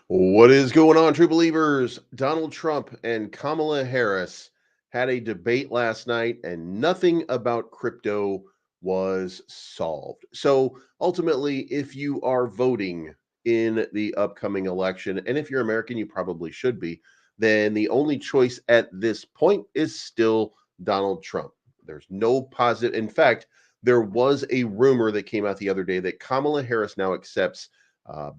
What is going on, true believers? Donald Trump and Kamala Harris had a debate last night, and nothing about crypto was solved. So ultimately, if you are voting in the upcoming election, and if you're American, you probably should be, then the only choice at this point is still Donald Trump. There's no positive. In fact, there was a rumor that came out the other day that Kamala Harris now accepts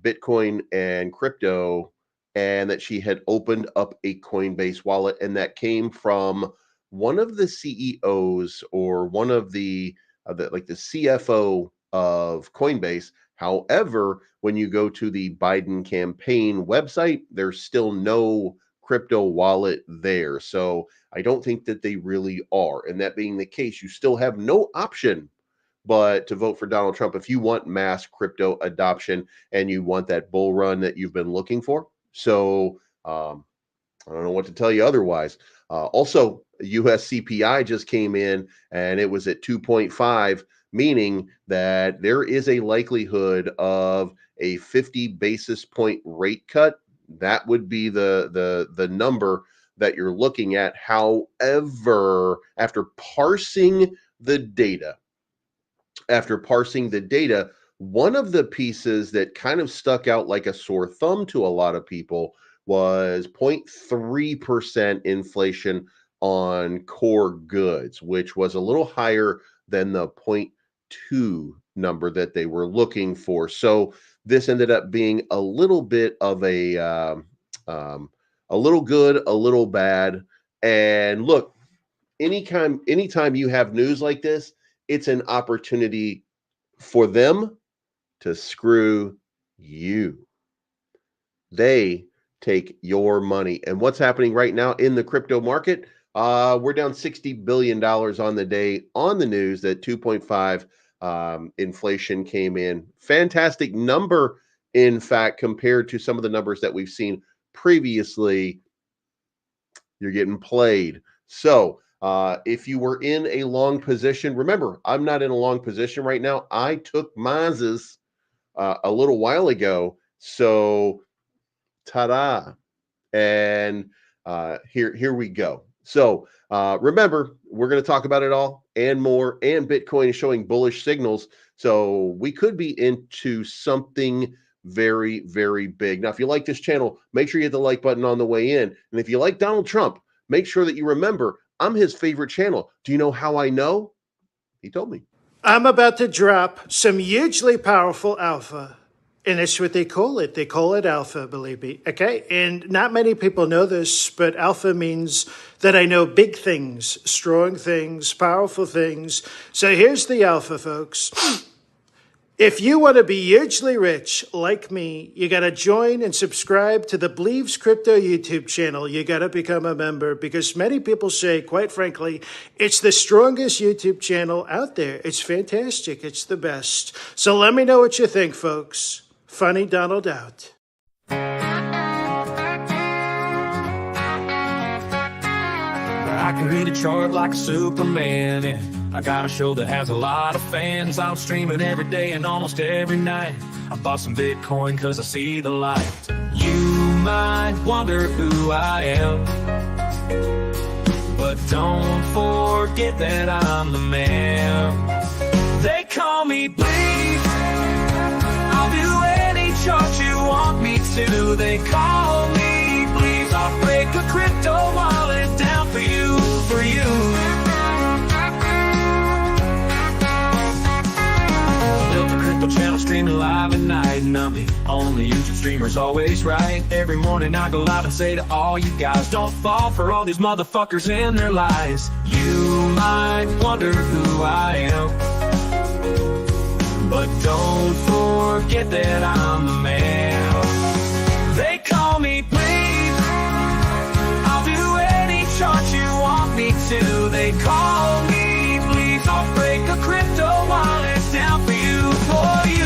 Bitcoin and crypto, and that she had opened up a Coinbase wallet, and that came from one of the CEOs or one of the CFO of Coinbase. However, when you go to the Biden campaign website, there's still no crypto wallet there. So I don't think that they really are. And that being the case, you still have no option but to vote for Donald Trump if you want mass crypto adoption and you want that bull run that you've been looking for. So I don't know what to tell you otherwise. Also, US CPI just came in and it was at 2.5, meaning that there is a likelihood of a 50 basis point rate cut. That would be the number that you're looking at. However, after parsing the data, one of the pieces that kind of stuck out like a sore thumb to a lot of people was 0.3% inflation on core goods, which was a little higher than the 0.2 number that they were looking for. So this ended up being a little bit of a little good, a little bad. And look, anytime you have news like this, it's an opportunity for them to screw you. They take your money. And what's happening right now in the crypto market? We're down $60 billion on the day on the news that 2.5 inflation came in. Fantastic number, in fact, compared to some of the numbers that we've seen previously. You're getting played. So if you were in a long position, remember, I'm not in a long position right now. I took mine's a little while ago. So ta-da. And here we go. So remember, we're going to talk about it all and more, and Bitcoin is showing bullish signals. So we could be into something very, very big. Now, if you like this channel, make sure you hit the like button on the way in. And if you like Donald Trump, make sure that you remember I'm his favorite channel. Do you know how I know? He told me. I'm about to drop some hugely powerful alpha. And that's what they call it. They call it alpha, believe me. Okay? And not many people know this, but alpha means that I know big things, strong things, powerful things. So here's the alpha, folks. If you want to be hugely rich like me, you got to join and subscribe to the Believes Crypto YouTube channel. You got to become a member because many people say, quite frankly, it's the strongest YouTube channel out there. It's fantastic. It's the best. So let me know what you think, folks. Funny Donald out. I can read a chart like a Superman, and I got a show that has a lot of fans. I'm streaming every day and almost every night. I bought some Bitcoin cause I see the light. You might wonder who I am, but don't forget that I'm the man. They call me Bleed. I'll do any chart you want me to. They call me Bleed. I'll break a crypto wallet down for you. Built a crypto channel streaming live at night, and I'm the only YouTube streamer's always right. Every morning I go live and say to all you guys, don't fall for all these motherfuckers and their lies. You might wonder who I am, but don't forget that I'm the man. They call me Bleed. I'll do any chart you want me to. They call me Bleed. I'll break a crypto wallet down for you, for you.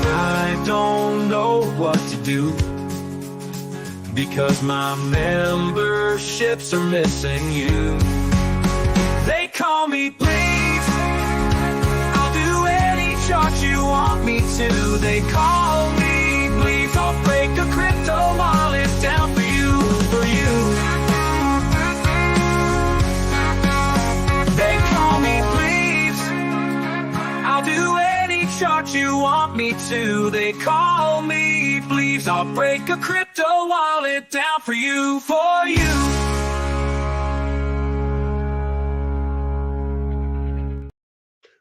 I don't know what to do, because my memberships are missing you. to. They call me, please, I'll break a crypto wallet down for you, for you. They call me, please, I'll do any chart you want me to. They call me, please, I'll break a crypto wallet down for you, for you.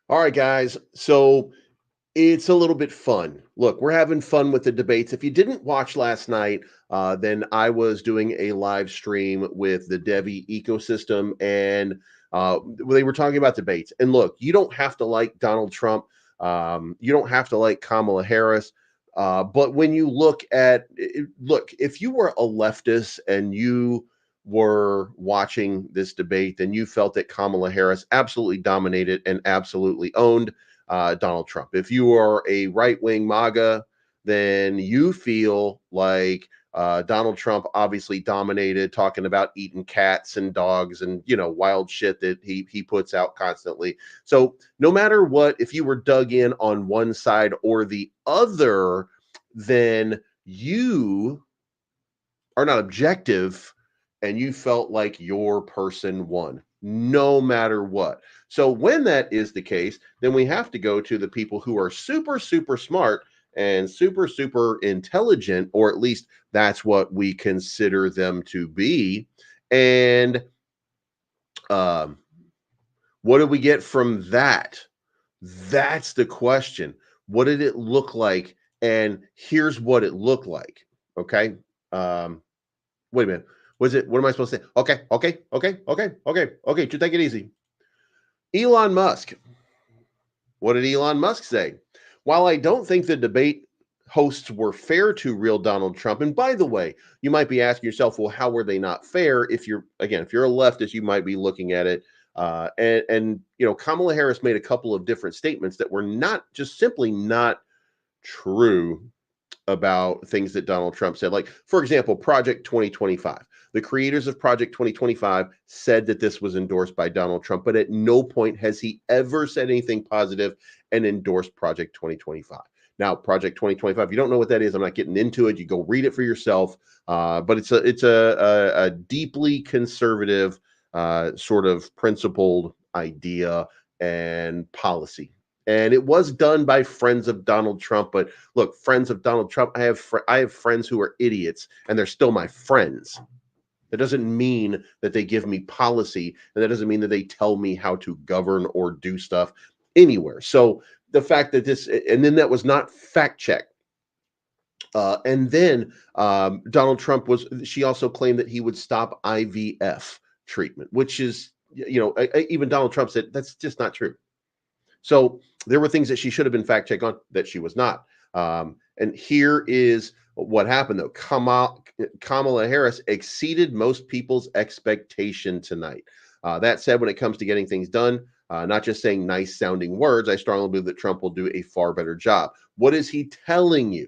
All right, guys. So it's a little bit fun. Look, we're having fun with the debates. If you didn't watch last night, then I was doing a live stream with the Devi ecosystem, and they were talking about debates. And look, you don't have to like Donald Trump. You don't have to like Kamala Harris. But when you look at look, if you were a leftist and you were watching this debate, then you felt that Kamala Harris absolutely dominated and absolutely owned Donald Trump. If you are a right-wing MAGA, then you feel like Donald Trump obviously dominated, talking about eating cats and dogs and, you know, wild shit that he puts out constantly. So no matter what, if you were dug in on one side or the other, then you are not objective and you felt like your person won, no matter what. So when that is the case, then we have to go to the people who are super, super smart and super, super intelligent, or at least that's what we consider them to be. And what did we get from that? That's the question. What did it look like? And here's what it looked like. Okay. Wait a minute. What am I supposed to say? Okay. Just take it easy. Elon Musk. What did Elon Musk say? While I don't think the debate hosts were fair to real Donald Trump, and by the way, you might be asking yourself, well, how were they not fair? If you're a leftist, you might be looking at it. And you know, Kamala Harris made a couple of different statements that were not just simply not true about things that Donald Trump said. Like, for example, Project 2025. The creators of Project 2025 said that this was endorsed by Donald Trump, but at no point has he ever said anything positive and endorsed Project 2025. Now, Project 2025, if you don't know what that is, I'm not getting into it. You go read it for yourself. But it's a deeply conservative, sort of principled idea and policy. And it was done by friends of Donald Trump. But look, friends of Donald Trump, I have friends who are idiots, and they're still my friends. That doesn't mean that they give me policy, and that doesn't mean that they tell me how to govern or do stuff anywhere. So the fact that and then that was not fact checked. And then Donald Trump she also claimed that he would stop IVF treatment, which is, you know, even Donald Trump said that's just not true. So there were things that she should have been fact checked on that she was not. And here is what happened, though. Kamala Harris exceeded most people's expectation tonight. That said, when it comes to getting things done, not just saying nice sounding words, I strongly believe that Trump will do a far better job. What is he telling you?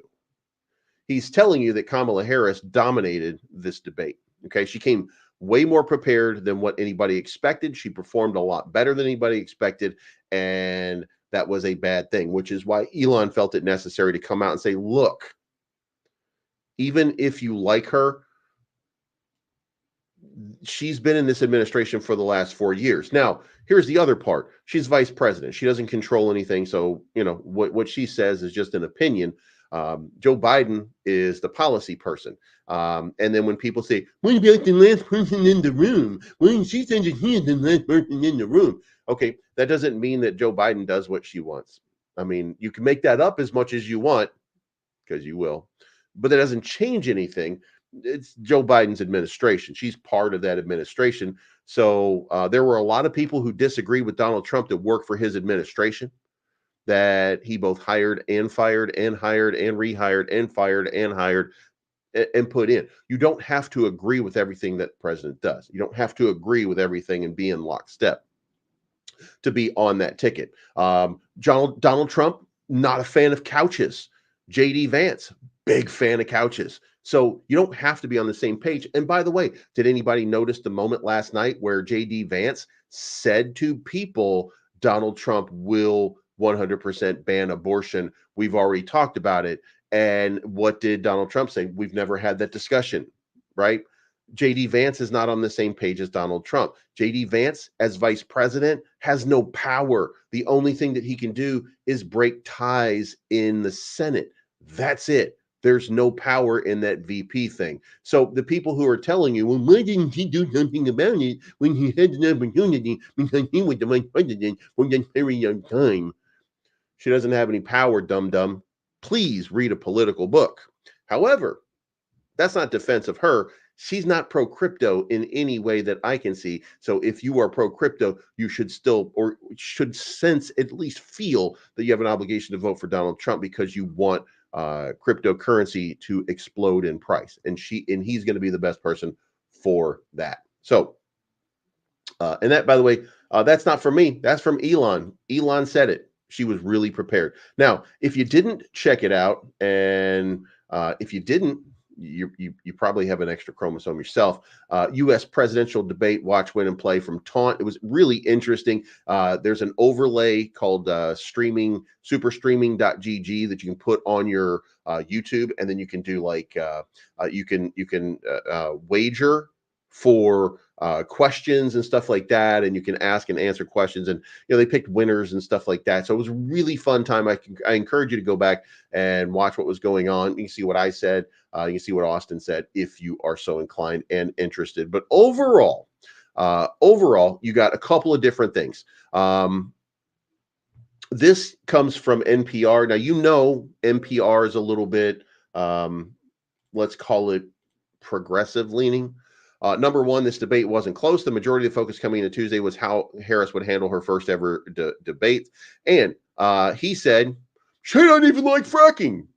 He's telling you that Kamala Harris dominated this debate. Okay. She came way more prepared than what anybody expected. She performed a lot better than anybody expected. And that was a bad thing, which is why Elon felt it necessary to come out and say, look, even if you like her, she's been in this administration for the last 4 years. Now, here's the other part. She's vice president. She doesn't control anything. So, you know, what she says is just an opinion. Joe Biden is the policy person. And then when people say, what about the last person in the room? Well, she said that he is the last person in the room. Okay, that doesn't mean that Joe Biden does what she wants. I mean, you can make that up as much as you want, because you will, but that doesn't change anything. It's Joe Biden's administration. She's part of that administration. So there were a lot of people who disagree with Donald Trump that work for his administration, that he both hired and fired and hired and rehired and fired and hired and put in. You don't have to agree with everything that the president does. You don't have to agree with everything and be in lockstep to be on that ticket. Donald Trump, not a fan of couches. JD Vance, big fan of couches. So you don't have to be on the same page. And by the way, did anybody notice the moment last night where JD Vance said to people, Donald Trump will 100% ban abortion. We've already talked about it. And what did Donald Trump say? We've never had that discussion, right? JD Vance is not on the same page as Donald Trump. JD Vance, as vice president, has no power. The only thing that he can do is break ties in the Senate. That's it. There's no power in that VP thing. So the people who are telling you, well, why didn't he do something about it when he had an opportunity because he was the vice president for that very young time? She doesn't have any power, dum-dum. Please read a political book. However, that's not defense of her. She's not pro crypto in any way that I can see. So if you are pro crypto, you should still, or should sense, at least feel that you have an obligation to vote for Donald Trump because you want cryptocurrency to explode in price. And he's going to be the best person for that. So, and that, by the way, that's not from me. That's from Elon. Elon said it. She was really prepared. Now, if you didn't check it out, and if you didn't, you probably have an extra chromosome yourself. U.S. presidential debate, watch, win, and play from Taunt. It was really interesting. There's an overlay called superstreaming.gg that you can put on your YouTube, and then you can do like you can wager for questions and stuff like that, and you can ask and answer questions, and they picked winners and stuff like that. So it was a really fun time. I encourage you to go back and watch what was going on. You can see what I said. You can see what Austin said if you are so inclined and interested. But overall, you got a couple of different things. This comes from NPR. Now, NPR is a little bit, let's call it progressive leaning. Number one, this debate wasn't close. The majority of the focus coming into Tuesday was how Harris would handle her first ever debate. And he said, she doesn't even like fracking.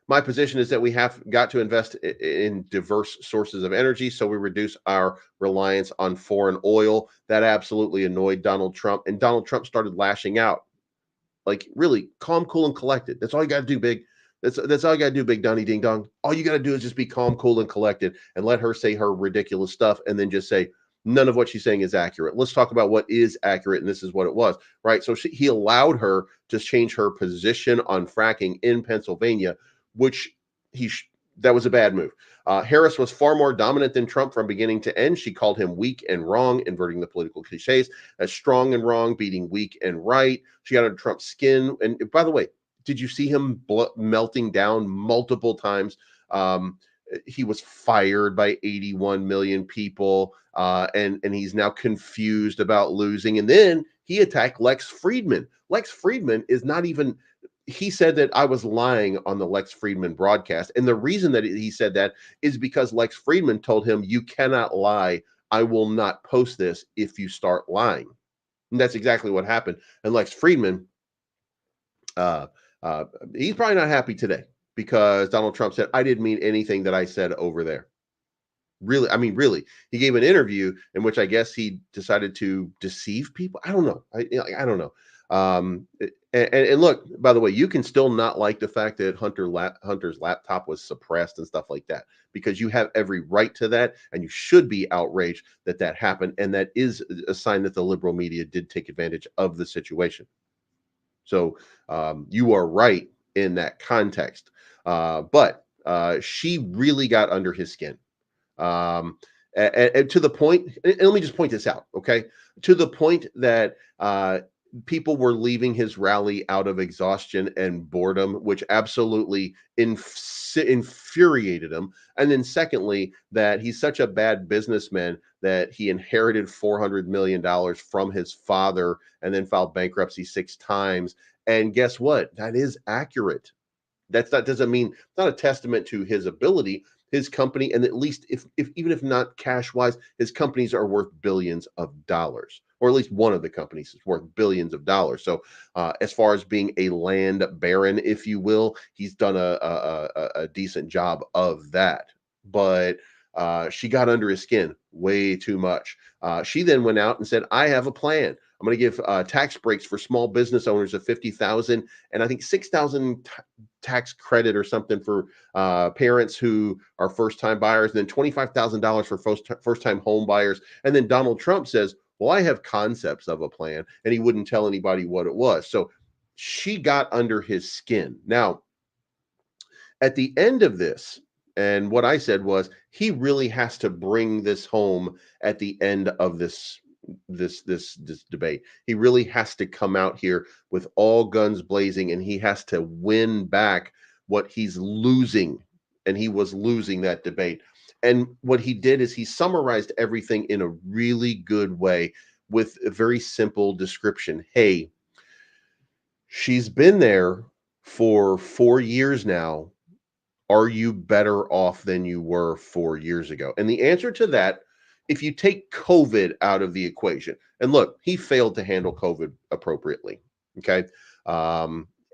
My position is that we have got to invest in diverse sources of energy so we reduce our reliance on foreign oil. That absolutely annoyed Donald Trump. And Donald Trump started lashing out. Like, really, calm, cool, and collected. That's all you got to do, big. That's all you got to do, big Donnie Ding Dong. All you got to do is just be calm, cool, and collected and let her say her ridiculous stuff and then just say, none of what she's saying is accurate. Let's talk about what is accurate, and this is what it was, right? So he allowed her to change her position on fracking in Pennsylvania, which that was a bad move. Harris was far more dominant than Trump from beginning to end. She called him weak and wrong, inverting the political cliches, as strong and wrong, beating weak and right. She got under Trump's skin. And by the way, did you see him melting down multiple times? He was fired by 81 million people, and he's now confused about losing. And then he attacked Lex Friedman. Lex Friedman is not even... He said that I was lying on the Lex Friedman broadcast. And the reason that he said that is because Lex Friedman told him, you cannot lie. I will not post this if you start lying. And that's exactly what happened. And Lex Friedman, he's probably not happy today because Donald Trump said, I didn't mean anything that I said over there. Really, I mean, really, he gave an interview in which I guess he decided to deceive people. I don't know. I don't know. And look, by the way, you can still not like the fact that Hunter's laptop was suppressed and stuff like that, because you have every right to that, and you should be outraged that that happened, and that is a sign that the liberal media did take advantage of the situation. So you are right in that context, but she really got under his skin. And to the point, and let me just point this out, okay? To the point that people were leaving his rally out of exhaustion and boredom, which absolutely infuriated him. And then secondly, that he's such a bad businessman that he inherited $400 million from his father and then filed bankruptcy 6 times. And guess what? That is accurate. Doesn't mean, it's not a testament to his ability. His company, and at least if even if not cash wise, his companies are worth billions of dollars, or at least one of the companies is worth billions of dollars. So as far as being a land baron, if you will, he's done a decent job of that. But she got under his skin way too much. She then went out and said, I have a plan. I'm going to give tax breaks for small business owners of $50,000 and I think $6,000 tax credit or something for parents who are first-time buyers, and then $25,000 for first-time home buyers. And then Donald Trump says, well, I have concepts of a plan, and he wouldn't tell anybody what it was. So she got under his skin. Now, at the end of this, and what I said was he really has to bring this home at the end of this debate. He really has to come out here with all guns blazing, and he has to win back what he's losing. And he was losing that debate. And what he did is he summarized everything in a really good way with a very simple description. Hey, she's been there for 4 years now. Are you better off than you were 4 years ago? And the answer to that, if you take COVID out of the equation, and look, he failed to handle COVID appropriately. Okay.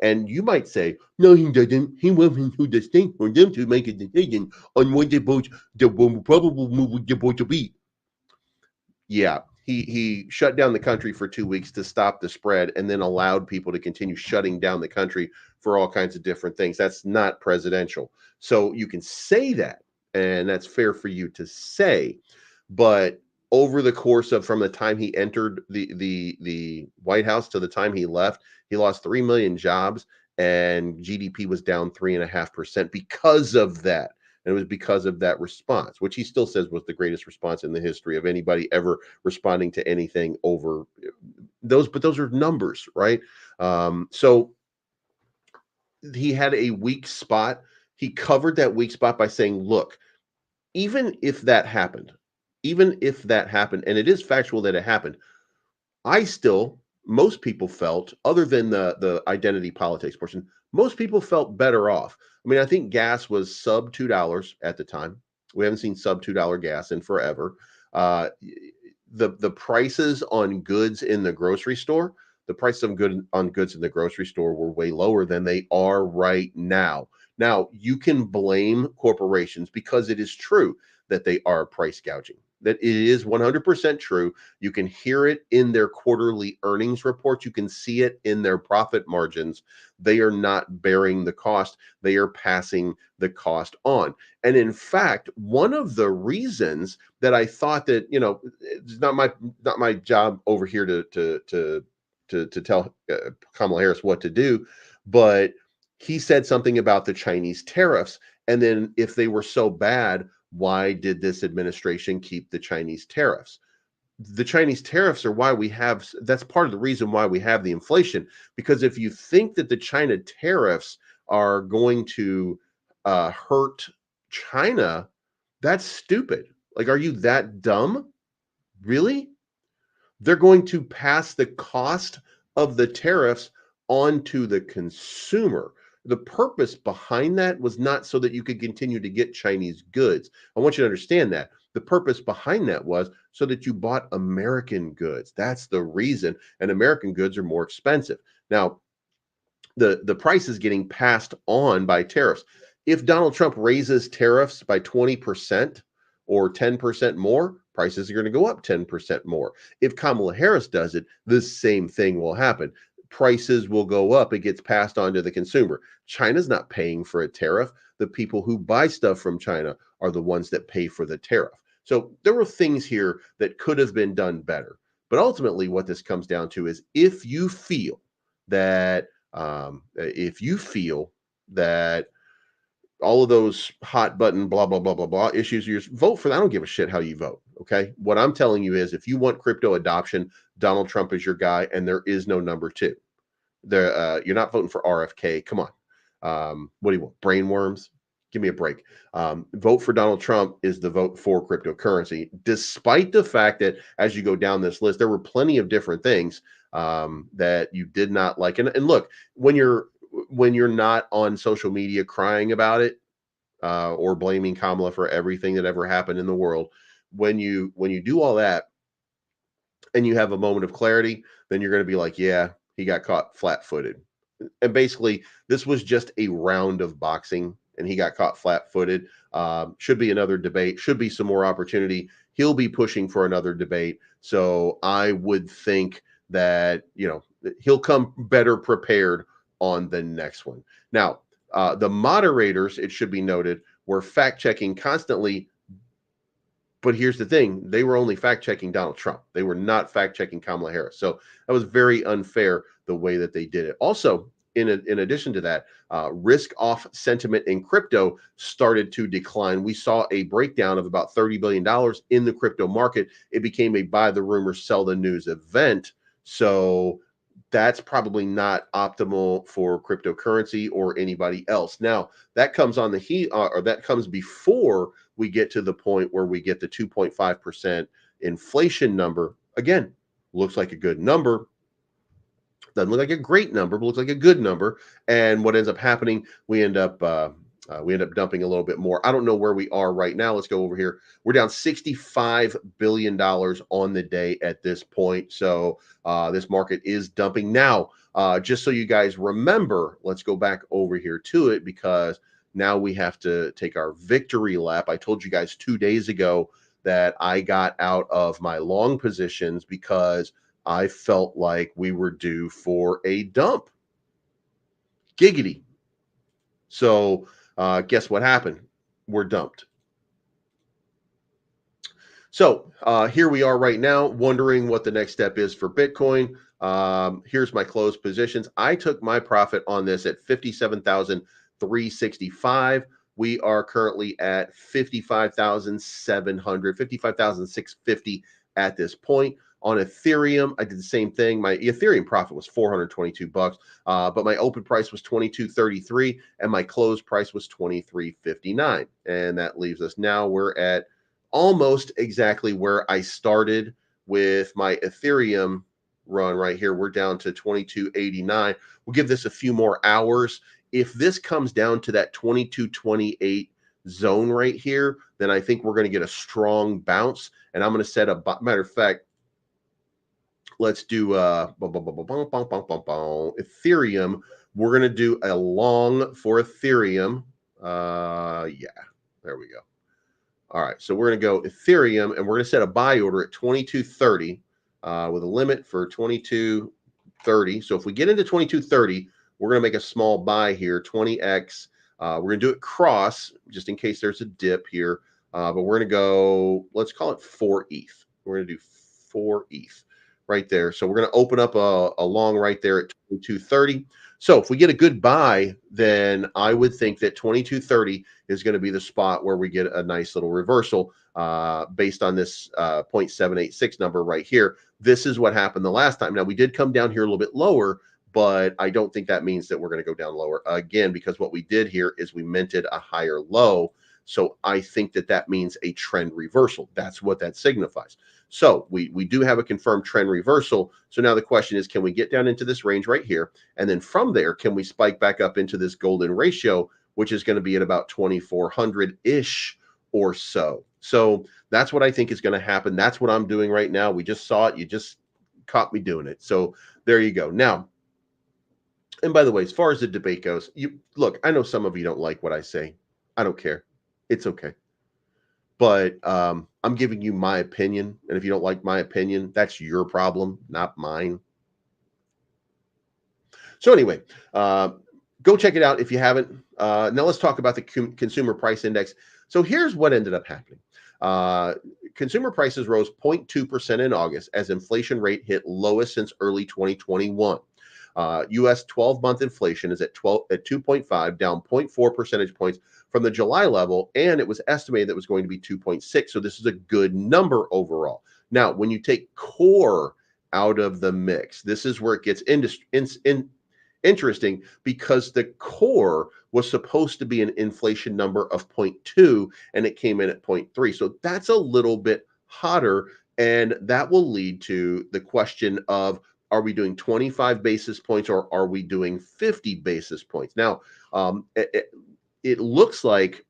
And you might say, no, he didn't. He wasn't too distinct for them to make a decision on what the probable move was supposed to be. Yeah, he shut down the country for 2 weeks to stop the spread and then allowed people to continue shutting down the country for all kinds of different things. That's not presidential. So you can say that, and that's fair for you to say, but over the course of from the time he entered the White House to the time he left, he lost 3 million jobs and GDP was down 3.5% because of that. And it was because of that response, which he still says was the greatest response in the history of anybody ever responding to anything over those. But those are numbers, right? So he had a weak spot. He covered that weak spot by saying, look, even if that happened, and it is factual that it happened, most people felt, other than the identity politics portion, most people felt better off. I mean, I think gas was sub $2 at the time. We haven't seen sub $2 gas in forever. The prices on goods in the grocery store, the prices of goods in the grocery store were way lower than they are right now. Now, you can blame corporations because it is true that they are price gouging. That it is 100% true. You can hear it in their quarterly earnings reports. You can see it in their profit margins. They are not bearing the cost. They are passing the cost on. And in fact, one of the reasons that I thought that, it's not my job over here to tell Kamala Harris what to do, but he said something about the Chinese tariffs. And then if they were so bad, why did this administration keep the Chinese tariffs? The Chinese tariffs are that's part of the reason why we have the inflation. Because if you think that the China tariffs are going to hurt China, that's stupid. Like, are you that dumb? Really? They're going to pass the cost of the tariffs onto the consumer. The purpose behind that was not so that you could continue to get Chinese goods. I want you to understand that. The purpose behind that was so that you bought American goods. That's the reason. And American goods are more expensive. Now, the price is getting passed on by tariffs. If Donald Trump raises tariffs by 20% or 10% more, prices are going to go up 10% more. If Kamala Harris does it, the same thing will happen. Prices will go up. It gets passed on to the consumer. China's not paying for a tariff. The people who buy stuff from China are the ones that pay for the tariff. So there were things here that could have been done better. But ultimately, what this comes down to is if you feel that all of those hot button blah blah blah blah blah issues, you vote for that. I don't give a shit how you vote. Okay, what I'm telling you is, if you want crypto adoption, Donald Trump is your guy, and there is no number two. You're not voting for RFK. Come on, what do you want? Brainworms? Give me a break. Vote for Donald Trump is the vote for cryptocurrency, despite the fact that as you go down this list, there were plenty of different things that you did not like. And look, when you're not on social media crying about it or blaming Kamala for everything that ever happened in the world, when you do all that and you have a moment of clarity, then you're going to be like, yeah, he got caught flat-footed. And basically, this was just a round of boxing, and he got caught flat-footed. Should be another debate. Should be some more opportunity. He'll be pushing for another debate. So I would think that, he'll come better prepared on the next one. Now, the moderators, it should be noted, were fact-checking constantly But here's the thing, they were only fact-checking Donald Trump. They were not fact-checking Kamala Harris. So that was very unfair the way that they did it. Also, in addition to that, risk-off sentiment in crypto started to decline. We saw a breakdown of about $30 billion in the crypto market. It became a buy the rumor, sell the news event. So that's probably not optimal for cryptocurrency or anybody else. Now, that comes on the heat, or that comes before we get to the point where we get the 2.5% inflation number. Again, looks like a good number. Doesn't look like a great number, but looks like a good number. And what ends up happening, we end up dumping a little bit more. I don't know where we are right now. Let's go over here. We're down $65 billion on the day at this point. So this market is dumping. Now, just so you guys remember, let's go back over here to it, because now we have to take our victory lap. I told you guys 2 days ago that I got out of my long positions because I felt like we were due for a dump. Giggity. So guess what happened? We're dumped. So here we are right now, wondering what the next step is for Bitcoin. Here's my closed positions. I took my profit on this at 57,365. We are currently at 55,700, 55,650 at this point. On Ethereum, I did the same thing. My Ethereum profit was $422, but my open price was $22.33 and my close price was $23.59. And that leaves us now, we're at almost exactly where I started with my Ethereum run right here. We're down to 22.89. We'll give this a few more hours. If this comes down to that 22.28 zone right here, then I think we're going to get a strong bounce. And I'm going to set a, matter of fact, let's do Ethereum. We're going to do a long for Ethereum. Yeah, there we go. All right, so we're going to go Ethereum, and we're going to set a buy order at 22.30 with a limit for 22.30. So if we get into 22.30, we're going to make a small buy here, 20x. We're going to do it cross, just in case there's a dip here. But we're going to go, let's call it 4 ETH. We're going to do 4 ETH right there. So we're going to open up a long right there at 22.30. So if we get a good buy, then I would think that 22.30 is going to be the spot where we get a nice little reversal based on this 0.786 number right here. This is what happened the last time. Now, we did come down here a little bit lower, but I don't think that means that we're going to go down lower again, because what we did here is we minted a higher low. So I think that that means a trend reversal. That's what that signifies. So we do have a confirmed trend reversal. So now the question is, can we get down into this range right here? And then from there, can we spike back up into this golden ratio, which is going to be at about 2,400-ish or so. So that's what I think is going to happen. That's what I'm doing right now. We just saw it. You just caught me doing it. So there you go. Now, and by the way, as far as the debate goes, look, I know some of you don't like what I say. I don't care. It's okay. But I'm giving you my opinion. And if you don't like my opinion, that's your problem, not mine. So anyway, go check it out if you haven't. Now let's talk about the consumer price index. So here's what ended up happening. Consumer prices rose 0.2% in August as inflation rate hit lowest since early 2021. U.S. 12-month inflation is at 2.5, down 0.4 percentage points from the July level, and it was estimated that it was going to be 2.6. So this is a good number overall. Now, when you take core out of the mix, this is where it gets interesting, because the core was supposed to be an inflation number of 0.2, and it came in at 0.3. So that's a little bit hotter, and that will lead to the question of, are we doing 25 basis points or are we doing 50 basis points? Now, it looks like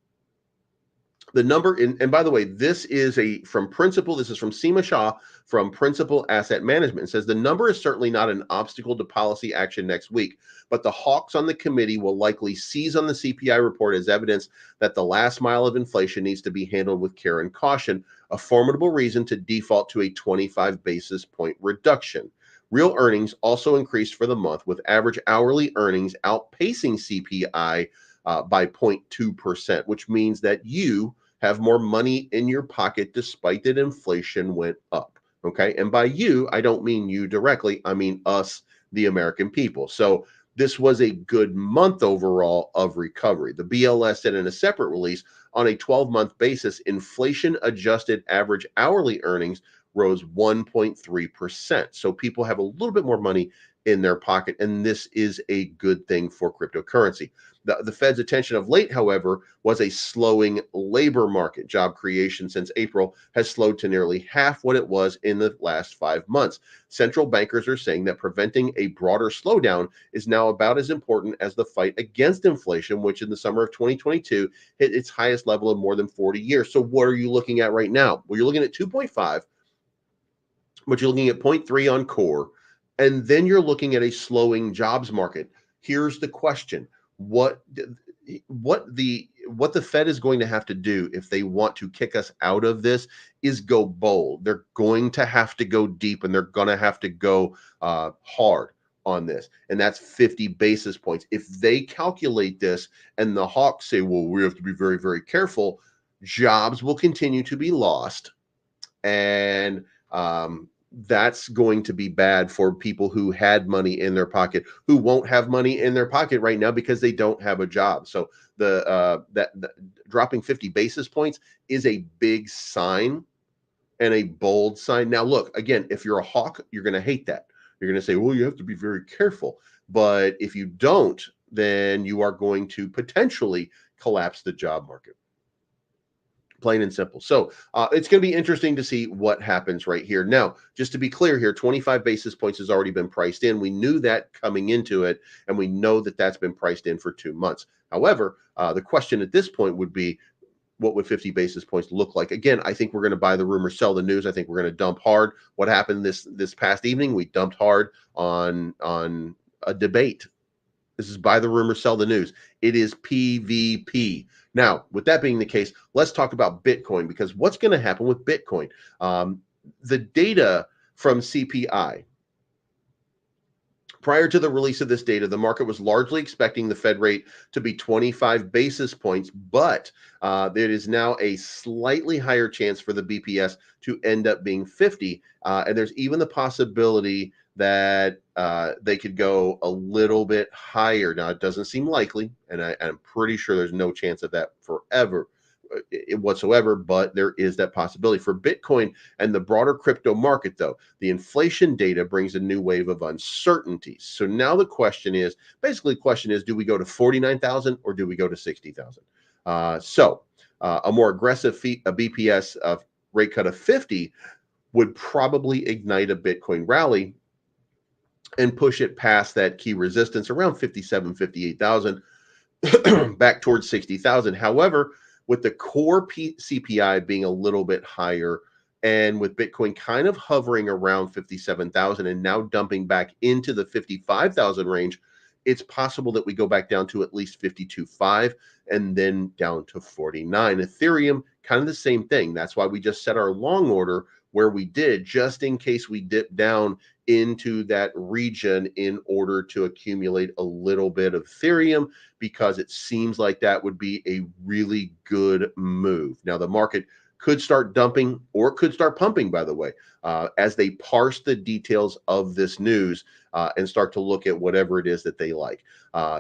the number, and by the way, this is from Principal. This is from Seema Shah from Principal Asset Management. It says the number is certainly not an obstacle to policy action next week, but the hawks on the committee will likely seize on the CPI report as evidence that the last mile of inflation needs to be handled with care and caution, a formidable reason to default to a 25 basis point reduction. Real earnings also increased for the month, with average hourly earnings outpacing CPI by 0.2%, which means that you, have more money in your pocket despite that inflation went up. Okay. And by you, I don't mean you directly, I mean us, the American people. So this was a good month overall of recovery. The BLS said in a separate release, on a 12-month basis, inflation adjusted average hourly earnings rose 1.3%. So people have a little bit more money in their pocket, and this is a good thing for cryptocurrency. The Fed's attention of late, however, was a slowing labor market. Job creation since April has slowed to nearly half what it was in the last 5 months. Central bankers are saying that preventing a broader slowdown is now about as important as the fight against inflation, which in the summer of 2022 hit its highest level in more than 40 years. So what are you looking at right now? Well, you're looking at 2.5, but you're looking at 0.3 on core, and then you're looking at a slowing jobs market. Here's the question. What the Fed is going to have to do if they want to kick us out of this is go bold. They're going to have to go deep, and they're going to have to go hard on this, and that's 50 basis points. If they calculate this and the hawks say, well, we have to be very, very careful, jobs will continue to be lost, and that's going to be bad for people who had money in their pocket, who won't have money in their pocket right now because they don't have a job. So the dropping 50 basis points is a big sign and a bold sign. Now, look, again, if you're a hawk, you're going to hate that. You're going to say, well, you have to be very careful. But if you don't, then you are going to potentially collapse the job market. Plain and simple. So it's going to be interesting to see what happens right here. Now, just to be clear here, 25 basis points has already been priced in. We knew that coming into it, and we know that that's been priced in for 2 months. However, the question at this point would be, what would 50 basis points look like? Again, I think we're going to buy the rumor, sell the news. I think we're going to dump hard. What happened this past evening? We dumped hard on a debate. This is buy the rumor, sell the news. It is PvP. Now, with that being the case, let's talk about Bitcoin, because what's going to happen with Bitcoin? The data from CPI, prior to the release of this data, the market was largely expecting the Fed rate to be 25 basis points, but there is now a slightly higher chance for the BPS to end up being 50. And there's even the possibility that they could go a little bit higher. Now, it doesn't seem likely, and I'm pretty sure there's no chance of that forever whatsoever, but there is that possibility. For Bitcoin and the broader crypto market, though, the inflation data brings a new wave of uncertainty. So now the question is, do we go to 49,000 or do we go to 60,000? A more aggressive a BPS of rate cut of 50 would probably ignite a Bitcoin rally and push it past that key resistance around 57, 58,000 back towards 60,000. However, with the core CPI being a little bit higher, and with Bitcoin kind of hovering around 57,000 and now dumping back into the 55,000 range, it's possible that we go back down to at least 52.5 and then down to 49. Ethereum, kind of the same thing. That's why we just set our long order where we did, just in case we dip down into that region in order to accumulate a little bit of Ethereum, because it seems like that would be a really good move. Now, the market could start dumping, or it could start pumping, by the way, as they parse the details of this news and start to look at whatever it is that they like.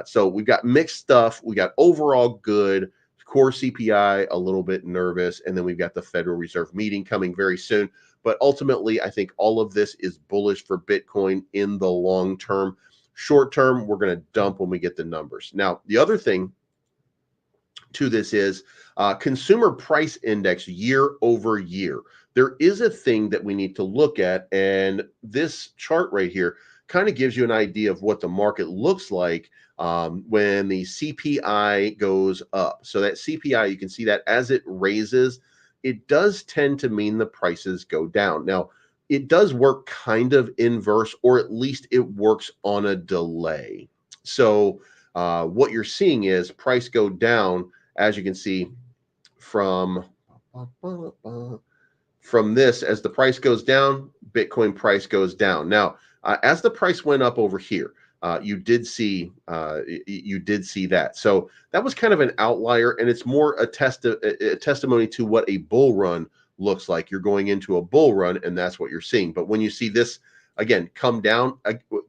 So we've got mixed stuff. We got overall good, core CPI a little bit nervous, and then we've got the Federal Reserve meeting coming very soon. But ultimately, I think all of this is bullish for Bitcoin in the long term. Short term, we're going to dump when we get the numbers. Now, the other thing to this is consumer price index year over year. There is a thing that we need to look at, and this chart right here kind of gives you an idea of what the market looks like when the CPI goes up. So that CPI, you can see that as it raises, it does tend to mean the prices go down. Now, it does work kind of inverse, or at least it works on a delay. So what you're seeing is price go down, as you can see from this. As the price goes down, Bitcoin price goes down. Now, as the price went up over here, you did see that. So that was kind of an outlier, and it's more a testimony to what a bull run looks like. You're going into a bull run, and that's what you're seeing. But when you see this again come down,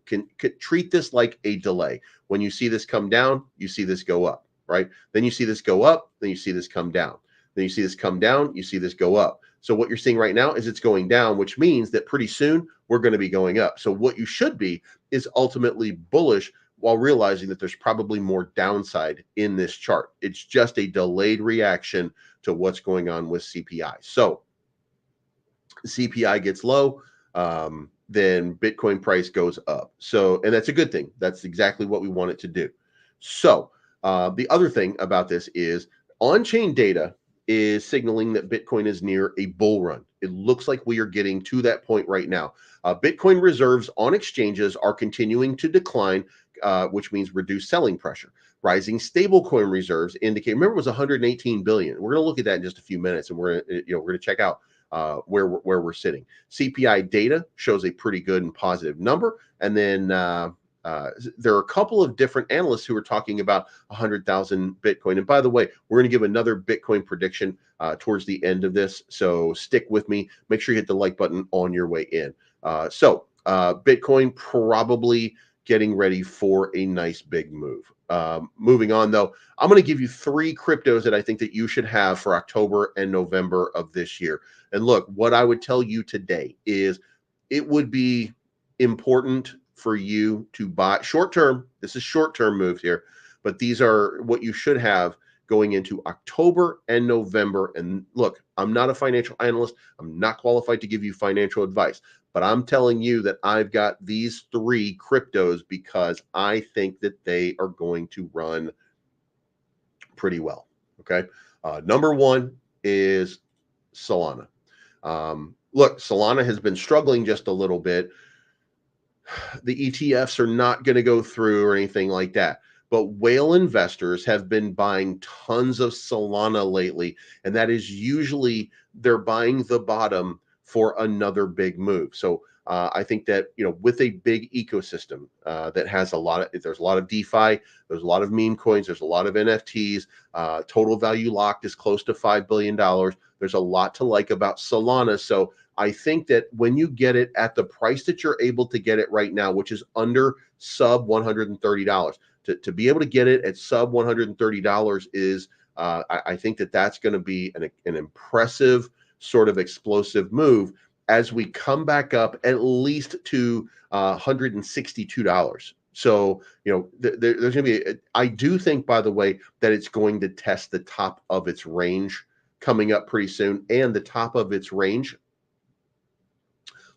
can treat this like a delay. When you see this come down, you see this go up, right? Then you see this go up, then you see this come down. Then you see this come down, you see this go up. So what you're seeing right now is it's going down, which means that pretty soon we're going to be going up. So what you should be is ultimately bullish, while realizing that there's probably more downside in this chart. It's just a delayed reaction to what's going on with CPI. So CPI gets low, then Bitcoin price goes up. So, and that's a good thing. That's exactly what we want it to do. So the other thing about this is on-chain data is signaling that Bitcoin is near a bull run. It looks like we are getting to that point right now. Bitcoin reserves on exchanges are continuing to decline, which means reduced selling pressure. Rising stablecoin reserves indicate, remember, it was 118 billion. We're going to look at that in just a few minutes, and we're going to check out where we're sitting. CPI data shows a pretty good and positive number, and then there are a couple of different analysts who are talking about 100,000 Bitcoin. And by the way, we're going to give another Bitcoin prediction towards the end of this. So stick with me. Make sure you hit the like button on your way in. So Bitcoin probably getting ready for a nice big move. Moving on, though, I'm going to give you 3 cryptos that I think that you should have for October and November of this year. And look, what I would tell you today is it would be important for you to buy short-term. This is short-term moves here, but these are what you should have going into October and November. And look, I'm not a financial analyst. I'm not qualified to give you financial advice, but I'm telling you that I've got these 3 cryptos because I think that they are going to run pretty well. Okay. Number 1 is Solana. Look, Solana has been struggling just a little bit. The ETFs are not going to go through or anything like that. But whale investors have been buying tons of Solana lately, and that is usually they're buying the bottom for another big move. So I think that, with a big ecosystem that has there's a lot of DeFi, there's a lot of meme coins, there's a lot of NFTs, total value locked is close to $5 billion. There's a lot to like about Solana. So I think that when you get it at the price that you're able to get it right now, which is under sub $130, to be able to get it at sub $130 is, I think that that's going to be an impressive sort of explosive move as we come back up at least to $162. So, there's going to be, I do think, by the way, that it's going to test the top of its range coming up pretty soon, and the top of its range,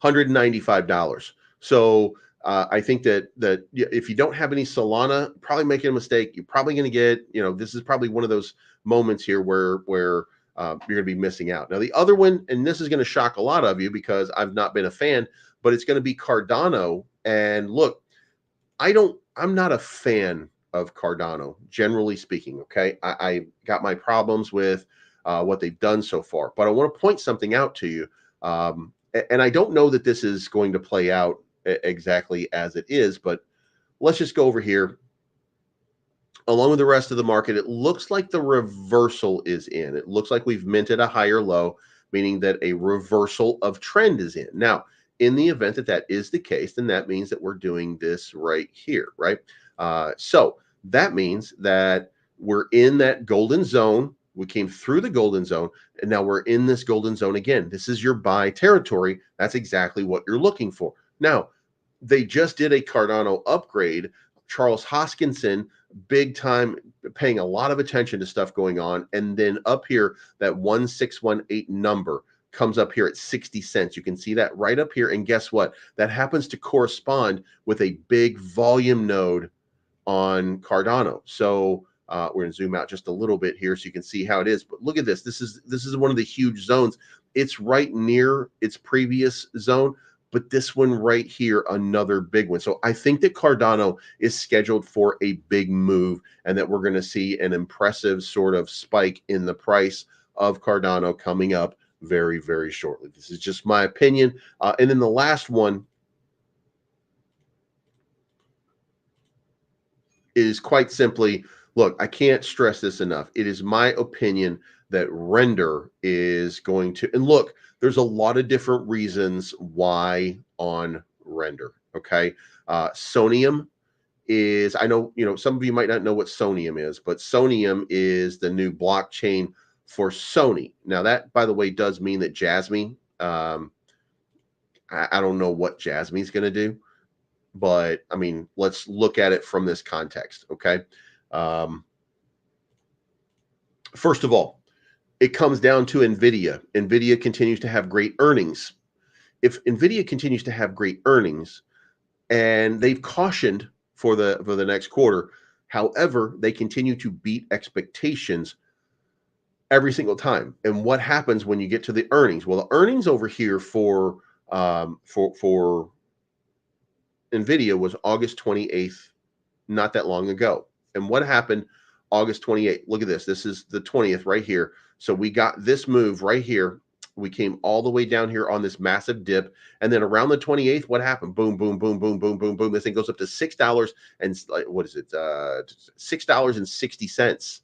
$195. So I think that if you don't have any Solana, probably making a mistake. You're probably going to get, this is probably one of those moments here where you're going to be missing out. Now, the other one, and this is going to shock a lot of you because I've not been a fan, but it's going to be Cardano. And look, I'm not a fan of Cardano, generally speaking. Okay. I got my problems with what they've done so far, but I want to point something out to you. And I don't know that this is going to play out exactly as it is, but let's just go over here. Along with the rest of the market, it looks like the reversal is in. It looks like we've minted a higher low, meaning that a reversal of trend is in. Now, in the event that that is the case, then that means that we're doing this right here, right? So that means that we're in that golden zone. We came through the golden zone, and now we're in this golden zone again. This is your buy territory. That's exactly what you're looking for. Now, they just did a Cardano upgrade. Charles Hoskinson, big time, paying a lot of attention to stuff going on. And then up here, that 1618 number comes up here at 60 cents. You can see that right up here. And guess what? That happens to correspond with a big volume node on Cardano. So we're going to zoom out just a little bit here so you can see how it is. But look at this. This is one of the huge zones. It's right near its previous zone, but this one right here, another big one. So I think that Cardano is scheduled for a big move, and that we're going to see an impressive sort of spike in the price of Cardano coming up very, very shortly. This is just my opinion. And then the last one is quite simply, look, I can't stress this enough. It is my opinion that render is going to, and look, there's a lot of different reasons why on render. Okay. Sonium is, I know, some of you might not know what Sonium is, but Sonium is the new blockchain for Sony. Now, that, by the way, does mean that Jasmine, I don't know what Jasmine's going to do, but I mean, let's look at it from this context. Okay. Um, First of all, it comes down to NVIDIA. NVIDIA continues to have great earnings. If NVIDIA continues to have great earnings, and they've cautioned for the next quarter, however, they continue to beat expectations every single time. And what happens when you get to the earnings? Well, the earnings over here for NVIDIA was August 28th, not that long ago. And what happened August 28th? Look at this. This is the 20th right here. So we got this move right here. We came all the way down here on this massive dip. And then around the 28th, what happened? Boom, boom, boom, boom, boom, boom, boom. This thing goes up to $6 and what is it? $6.60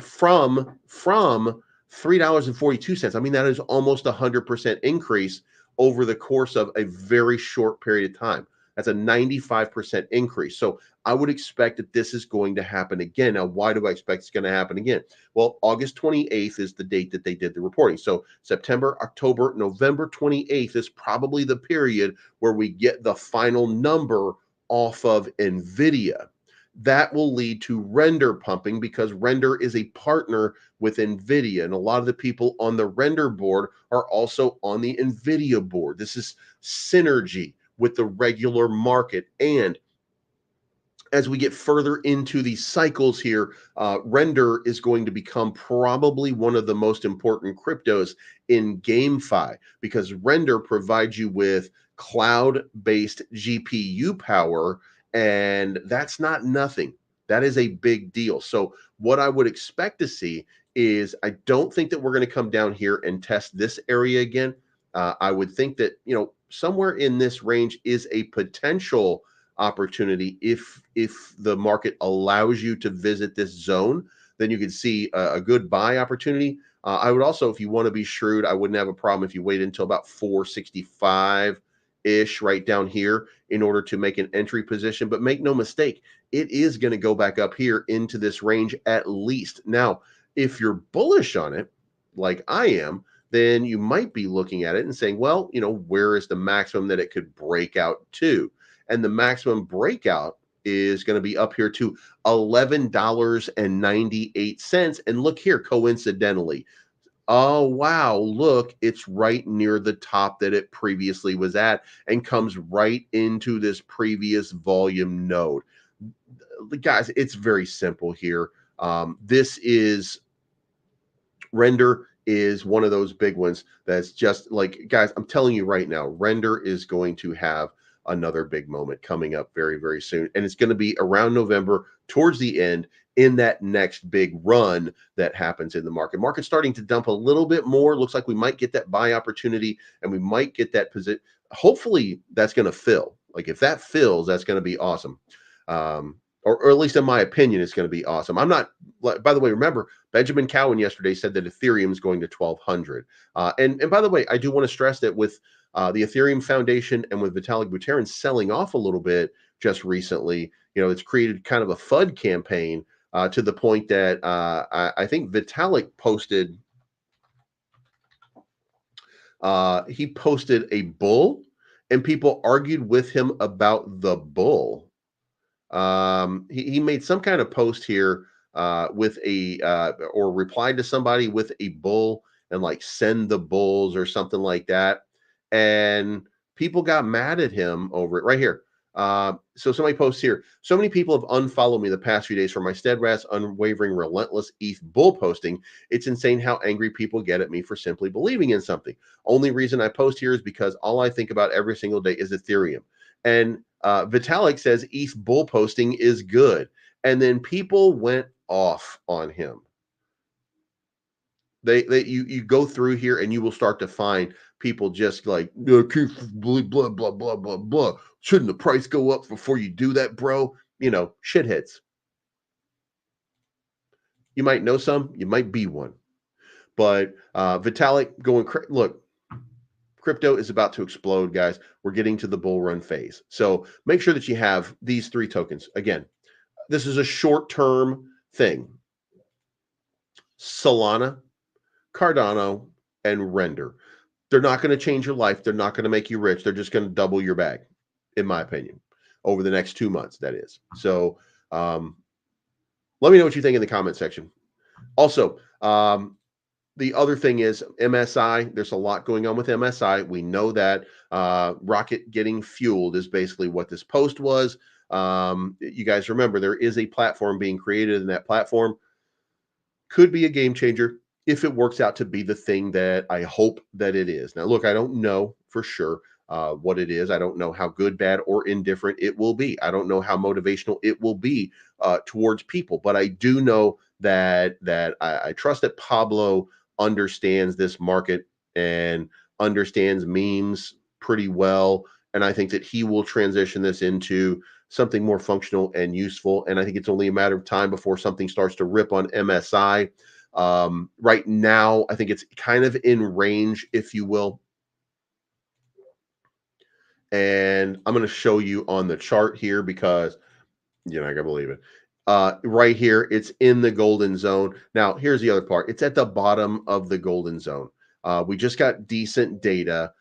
from $3.42. I mean, that is almost 100% increase over the course of a very short period of time. That's a 95% increase. So I would expect that this is going to happen again. Now, why do I expect it's going to happen again? Well, August 28th is the date that they did the reporting. So September, October, November 28th is probably the period where we get the final number off of NVIDIA. That will lead to render pumping because render is a partner with NVIDIA. And a lot of the people on the render board are also on the NVIDIA board. This is synergy with the regular market. And as we get further into these cycles here, render is going to become probably one of the most important cryptos in GameFi because render provides you with cloud-based GPU power, and that's not nothing. That is a big deal. So what I would expect to see is I don't think that we're going to come down here and test this area again. I would think that, somewhere in this range is a potential opportunity. If the market allows you to visit this zone, then you could see a good buy opportunity. I would also, if you want to be shrewd, I wouldn't have a problem if you wait until about 465 ish right down here in order to make an entry position. But make no mistake, it is going to go back up here into this range at least. Now, if you're bullish on it, like I am, then you might be looking at it and saying, well, where is the maximum that it could break out to? And the maximum breakout is going to be up here to $11.98. And look here, coincidentally, oh, wow, look, it's right near the top that it previously was at and comes right into this previous volume node. Guys, it's very simple here. This is render is one of those big ones that's just like, guys, I'm telling you right now, render is going to have another big moment coming up very, very soon. And it's going to be around November, towards the end, in that next big run that happens in the market. Market's starting to dump a little bit more. Looks like we might get that buy opportunity and we might get that position. Hopefully that's going to fill. Like if that fills, that's going to be awesome. Or at least in my opinion, it's going to be awesome. I'm not, by the way, remember, Benjamin Cowan yesterday said that Ethereum is going to 1,200. And by the way, I do want to stress that with the Ethereum Foundation and with Vitalik Buterin selling off a little bit just recently, it's created kind of a FUD campaign to the point that I think Vitalik posted, he posted a bull and people argued with him about the bull. He made some kind of post here with a or replied to somebody with a bull and like send the bulls or something like that, and people got mad at him over it right here. So somebody posts here, so many people have unfollowed me the past few days for my steadfast, unwavering, relentless ETH bull posting. It's insane how angry people get at me for simply believing in something. Only reason I post here is because all I think about every single day is Ethereum. And Vitalik says ETH bull posting is good. And then people went off on him. You go through here and you will start to find people just like, blah, blah, blah, blah, blah. Shouldn't the price go up before you do that, bro? shitheads. You might know some, you might be one. But Vitalik look, crypto is about to explode, guys. We're getting to the bull run phase. So make sure that you have these 3 tokens. Again, this is a short-term thing. Solana, Cardano, and Render. They're not going to change your life. They're not going to make you rich. They're just going to double your bag, in my opinion, over the next 2 months, that is. So let me know what you think in the comment section. Also, the other thing is MSI. There's a lot going on with MSI. We know that rocket getting fueled is basically what this post was. You guys remember there is a platform being created, and that platform could be a game changer if it works out to be the thing that I hope that it is. Now, look, I don't know for sure what it is. I don't know how good, bad, or indifferent it will be. I don't know how motivational it will be towards people, but I do know that I trust that Pablo understands this market and understands memes pretty well. And I think that he will transition this into something more functional and useful. And I think it's only a matter of time before something starts to rip on MSI. Right now, I think it's kind of in range, if you will. And I'm going to show you on the chart here because you're not going to believe it. Right here, it's in the golden zone. Now, here's the other part. It's at the bottom of the golden zone. We just got decent data.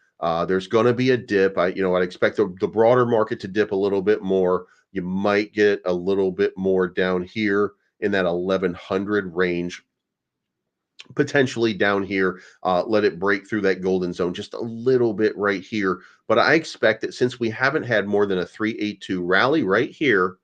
There's going to be a dip. I'd expect the broader market to dip a little bit more. You might get a little bit more down here in that 1100 range, potentially down here. Let it break through that golden zone just a little bit right here. But I expect that since we haven't had more than a 382 rally right here,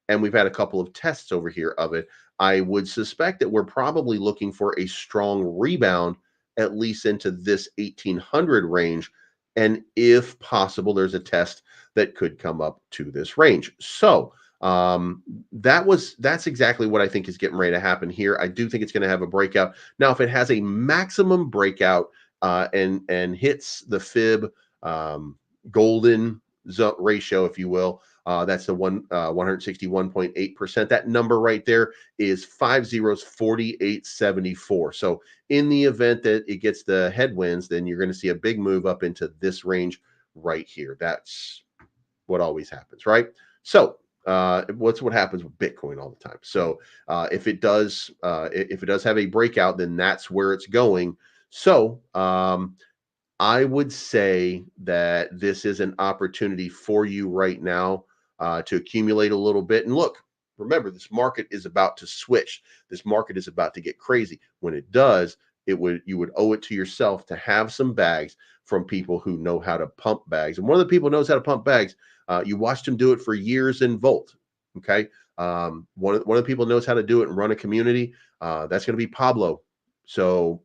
and we've had a couple of tests over here of it, I would suspect that we're probably looking for a strong rebound, at least into this 1800 range. And if possible, there's a test that could come up to this range. So that's exactly what I think is getting ready to happen here. I do think it's going to have a breakout. Now, if it has a maximum breakout and hits the fib golden ratio, if you will, that's the 161.8%. That number right there is 5 zeros, 48.74. So in the event that it gets the headwinds, then you're going to see a big move up into this range right here. That's what always happens, right? So what's what happens with Bitcoin all the time. So if it does have a breakout, then that's where it's going. So I would say that this is an opportunity for you right now to accumulate a little bit. And look, remember, this market is about to switch. This market is about to get crazy. When it does, you would owe it to yourself to have some bags from people who know how to pump bags. And one of the people who knows how to pump bags, you watched him do it for years in Volt. Okay. One of the people knows how to do it and run a community. That's going to be Pablo. So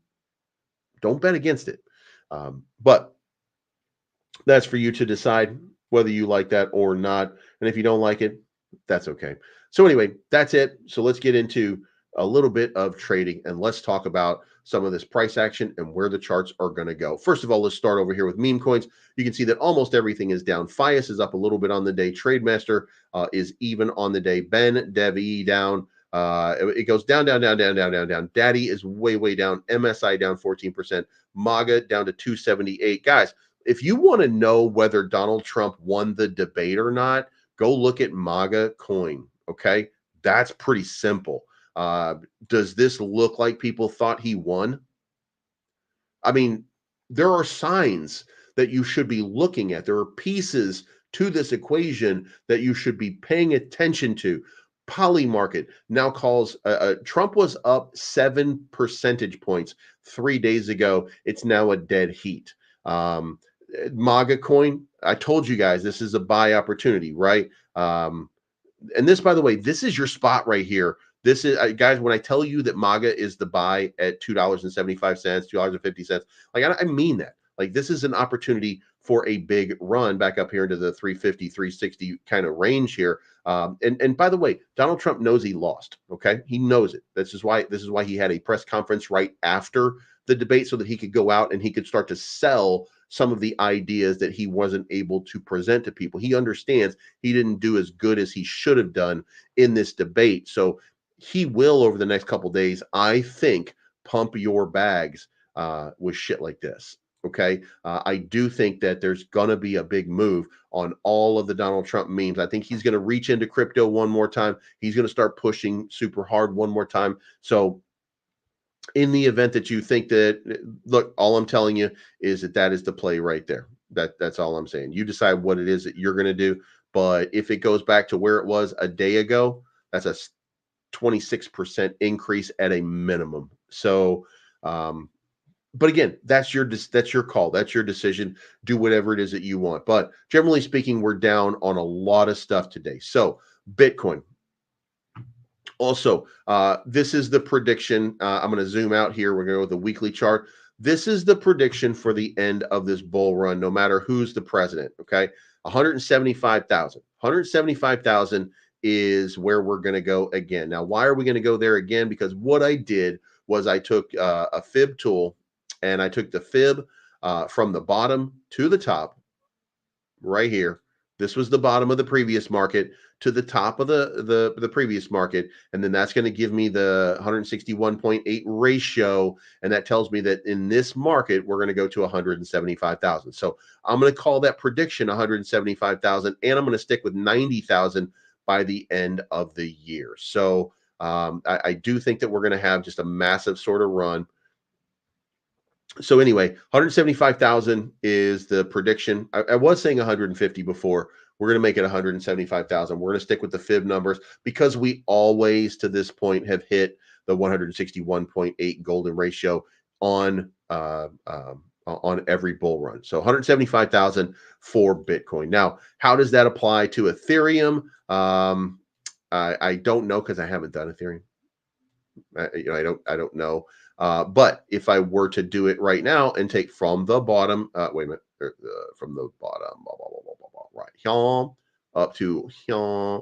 don't bet against it. But that's for you to decide whether you like that or not. And if you don't like it, that's okay. So anyway, that's it. So let's get into a little bit of trading and let's talk about some of this price action and where the charts are going to go. First of all, let's start over here with meme coins. You can see that almost everything is down. Fias is up a little bit on the day. Trademaster is even on the day. Ben Devi down. It goes down. Daddy is way down. MSI down 14%. MAGA down to 278. Guys, if you want to know whether Donald Trump won the debate or not, go look at MAGA coin. Okay, that's pretty simple. Does this look like people thought he won? I mean, there are signs that you should be looking at. There are pieces to this equation that you should be paying attention to. Polymarket now calls Trump was up 7 percentage points 3 days ago. It's now a dead heat. MAGA coin, I told you guys this is a buy opportunity, right? And this, by the way, this is your spot right here. This is guys, when I tell you that MAGA is the buy at $2.75, $2.50, like I mean that. Like this is an opportunity for a big run back up here into the 350, 360 kind of range here. And by the way, Donald Trump knows he lost. Okay, he knows it. This is why he had a press conference right after the debate so that he could go out and he could start to sell some of the ideas that he wasn't able to present to people. He understands he didn't do as good as he should have done in this debate. So he will, over the next couple days, I think, pump your bags with shit like this. Okay. I do think that there's going to be a big move on all of the Donald Trump memes. I think he's going to reach into crypto one more time. He's going to start pushing super hard one more time. So, in the event that you think that, look, all I'm telling you is that is the play right there. That's all I'm saying. You decide what it is that you're going to do. But if it goes back to where it was a day ago, that's a 26% increase at a minimum. So, but again, that's your call. That's your decision. Do whatever it is that you want. But generally speaking, we're down on a lot of stuff today. So Bitcoin. Also, this is the prediction. I'm going to zoom out here. We're going to go with the weekly chart. This is the prediction for the end of this bull run, no matter who's the president. Okay, 175,000. 175,000 is where we're going to go again. Now, why are we going to go there again? Because what I did was I took a fib tool and I took the fib from the bottom to the top right here. This was the bottom of the previous market to the top of the previous market. And then that's going to give me the 161.8 ratio. And that tells me that in this market, we're going to go to 175,000. So I'm going to call that prediction 175,000, and I'm going to stick with 90,000 by the end of the year. So I do think that we're going to have just a massive sort of run. So anyway, 175,000 is the prediction. I was saying 150 before. We're going to make it 175,000. We're going to stick with the fib numbers because we always, to this point, have hit the 161.8 golden ratio on every bull run. So 175,000 for Bitcoin. Now, how does that apply to Ethereum? I don't know because I haven't done Ethereum. I don't know. But if I were to do it right now and take from the bottom, wait a minute, from the bottom, right here, up to here,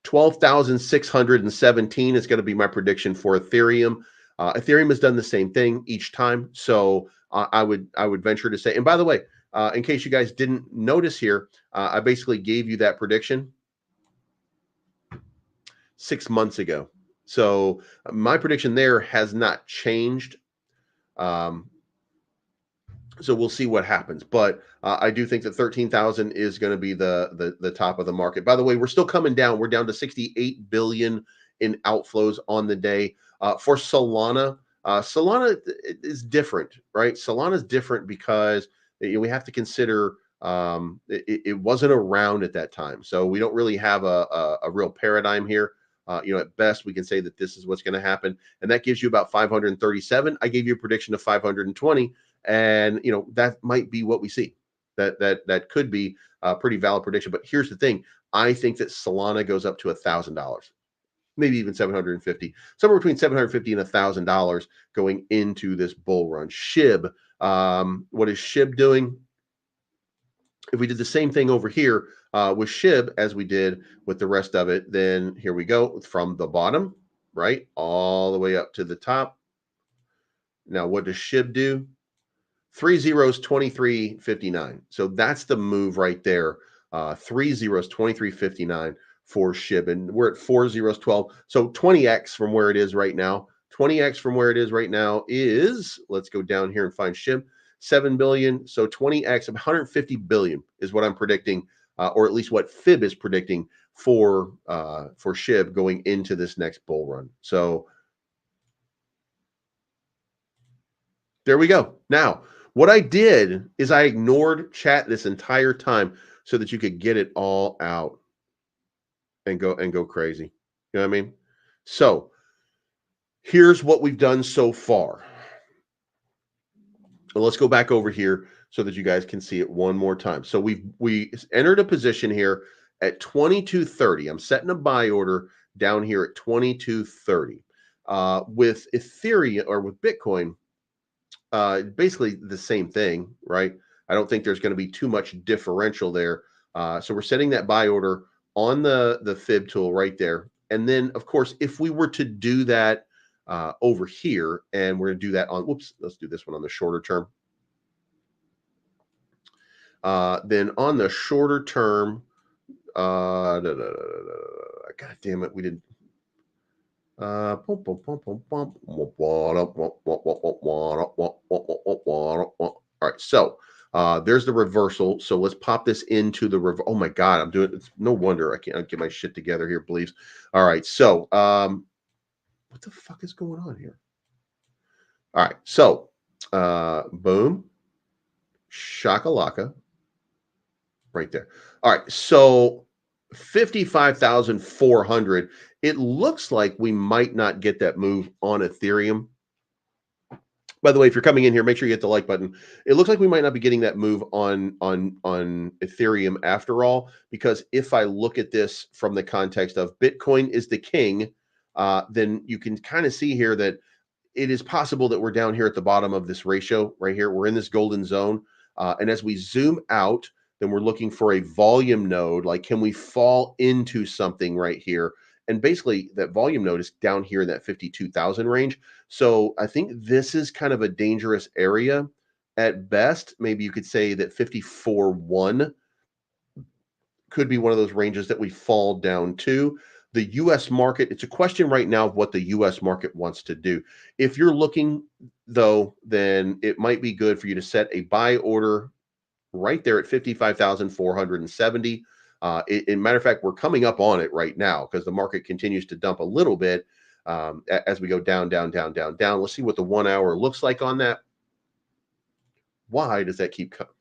12,617 is going to be my prediction for Ethereum. Ethereum has done the same thing each time. So I would venture to say, and by the way, in case you guys didn't notice here, I basically gave you that prediction 6 months ago. So my prediction there has not changed. So we'll see what happens. But I do think that 13,000 is going to be the top of the market. By the way, we're still coming down. We're down to 68 billion in outflows on the day. For Solana, Solana is different, right? Solana is different because we have to consider it wasn't around at that time. So we don't really have a real paradigm here. At best, we can say that this is what's going to happen. And that gives you about 537. I gave you a prediction of 520. And, that might be what we see. That could be a pretty valid prediction. But here's the thing. I think that Solana goes up to $1,000, maybe even 750, somewhere between 750 and $1,000 going into this bull run. SHIB, what is SHIB doing? If we did the same thing over here with SHIB as we did with the rest of it, then here we go from the bottom, right, all the way up to the top. Now, what does SHIB do? 3 zeros, 23.59. So that's the move right there. 3 zeros, 23.59 for SHIB. And we're at 4 zeros, 12. So 20x from where it is right now. 20x from where it is right now is, let's go down here and find SHIB. 7 billion. So 20x of 150 billion is what I'm predicting, or at least what FIB is predicting for SHIB going into this next bull run. So there we go. Now, what I did is I ignored chat this entire time so that you could get it all out and go crazy. You know what I mean? So here's what we've done so far. Let's go back over here so that you guys can see it one more time. So we entered a position here at 2230. I'm setting a buy order down here at 2230. With Ethereum or with Bitcoin, basically the same thing, right? I don't think there's going to be too much differential there. So we're setting that buy order on the fib tool right there. And then, of course, if we were to do that over here, and we're going to do that on, whoops, let's do this one on the shorter term. Then on the shorter term, God damn it, we did. All right, so there's the reversal. So let's pop this into the oh my god, I'm doing it's no wonder I can't get my shit together here, please. All right, so what the fuck is going on here? All right, so boom, shakalaka, right there. All right, so 55,400. It looks like we might not get that move on Ethereum. By the way, if you're coming in here, make sure you hit the like button. It looks like we might not be getting that move on Ethereum after all, because if I look at this from the context of Bitcoin is the king, then you can kind of see here that it is possible that we're down here at the bottom of this ratio right here. We're in this golden zone. And as we zoom out, then we're looking for a volume node. Like, can we fall into something right here? And basically that volume node is down here in that 52,000 range. So I think this is kind of a dangerous area at best. Maybe you could say that 54.1 could be one of those ranges that we fall down to. The US market, it's a question right now of what the US market wants to do. If you're looking, though, then it might be good for you to set a buy order right there at 55,470. In matter of fact, we're coming up on it right now because the market continues to dump a little bit as we go down, down, down, down, down. Let's see what the 1 hour looks like on that. Why does that keep coming?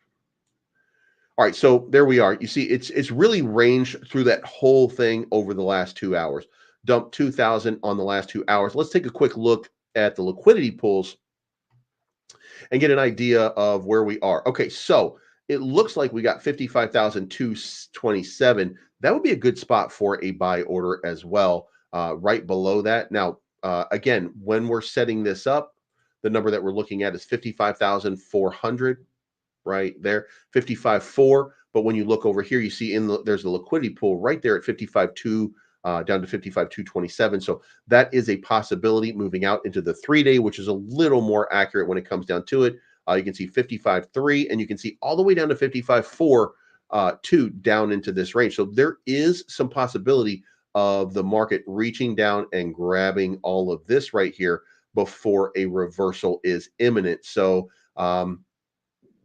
All right, so there we are. You see, it's really ranged through that whole thing over the last 2 hours. Dumped 2,000 on the last 2 hours. Let's take a quick look at the liquidity pools and get an idea of where we are. Okay, so it looks like we got 55,227. That would be a good spot for a buy order as well, right below that. Now, again, when we're setting this up, the number that we're looking at is 55,400 right there, 55.4. But when you look over here, you see there's the liquidity pool right there at 55.2 down to 55.227. So that is a possibility moving out into the 3-day, which is a little more accurate when it comes down to it. You can see 55.3 and you can see all the way down to 55.4 2 down into this range. So there is some possibility of the market reaching down and grabbing all of this right here before a reversal is imminent. So